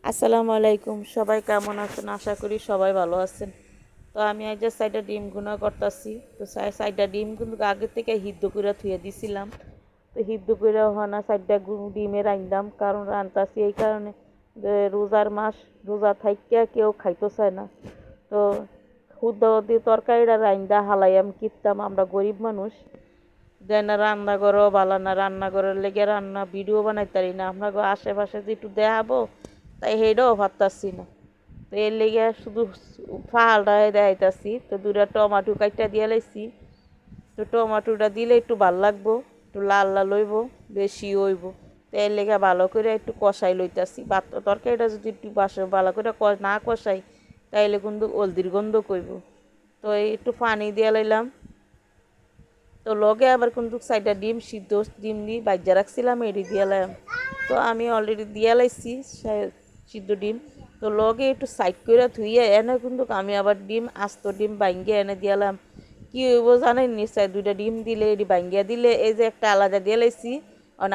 আসসালামু আলাইকুম, সবাই কেমন আছেন? আশা করি সবাই ভালো আছেন। তো আমি আজ যে সাইডটা ডিম গুনা করতেছি। তো সাইডটা ডিম কিন্তু আগে থেকে হিদ্ধ করে থুয়ে দিছিলাম। তো হিদ্ধ করে হওয়া সাইডটা ডিমে রাইন্দাম, কারণ রান্তাছি এই কারণে যে রোজার মাস, রোজা থাইকা কেউ খাইতে চায় না। তো শুদ্ধ দিয়ে তরকারিটা রাইন্দা হালাইয়াম কিনতাম, আমরা গরিব মানুষ যে না রান্না করো ভালো না, রান্না করার লেগে রান্না ভিডিও বানাইতারি না, আমরা আশেপাশে যে একটু দেখাবো তাই হেডও ভাবতাছি না। তো এর লেগে শুধু ফালটা দেখাইতাছি। তো দুটা টমাটো কাইটা দিয়ে লাইছি। তো টমাটোটা দিলে একটু ভাল লাগবো, একটু লাল লাল হইব, বেশি হইব। তো এর লেগে ভালো করে একটু কষাই লইতাছি। তরকারিটা যদি একটু ভালো করে না কষাই তাইলে কিন্তু হলদির গন্ধ কইব। তো এই একটু পানি দিয়ে লাইলাম। তো লগে আবার কিন্তু সাইডটা ডিম সিদ্ধ ডিম দিয়ে বাজ্যা রাখছিলাম, এটি দিয়ে লাইলাম। তো আমি অলরেডি দিয়ে লাইছি সিদ্ধ ডিম। তো লগে একটু সাইড করে ধুইয়ে এনে কিন্তু আমি আবার ডিম আস্ত ডিম ভাঙ্গিয়ে এনে দিয়ালাম। কি হইব জানেন নিশ্চয়, দুইটা ডিম দিলে এটি ভাঙ্গিয়া দিলে এই যে একটা আলাদা দিয়ে লাইছি,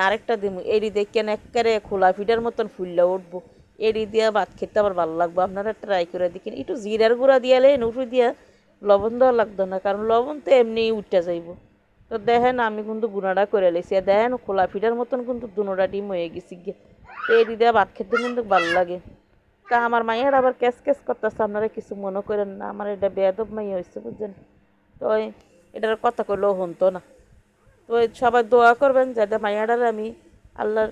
আরেকটা দিম এটি দেখেন একেবারে খোলা ফিটার মতন ফুললে উঠবো। এটি দিয়া ভাত খেতে আবার ভালো লাগবো। আপনারা ট্রাই করে দেখেন। একটু জিরার গুঁড়া দিয়ালে নুফু দিয়া লবণ দেওয়া লাগতো না, কারণ লবণ তো এমনি উঠতে যাইব। তো দেখেন আমি কিন্তু গুঁড়াটা করে লেছি, দেখেন খোলা ফিটার মতন কিন্তু দুনোটা ডিম হয়ে গেছি গিয়ে। তো এই দিয়ে ভাত খেতে কিন্তু ভালো লাগে। তা আমার মাইয়ার আবার ক্যাস ক্যাস করতেছে, আপনারা কিছু মনে করেন না, আমার এটা বেয়াদব মাইয়া হয়েছে বুঝছেন। তো এটার কথা কইলেও হতো না। তো সবাই দোয়া করবেন যাতে মাইয়াটার আমি আল্লাহর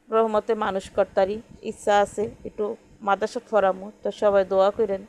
রহমতে মানুষ করতারি। ইচ্ছা আছে একটু মাদ্রাসা ফরামো, তো সবাই দোয়া করেন।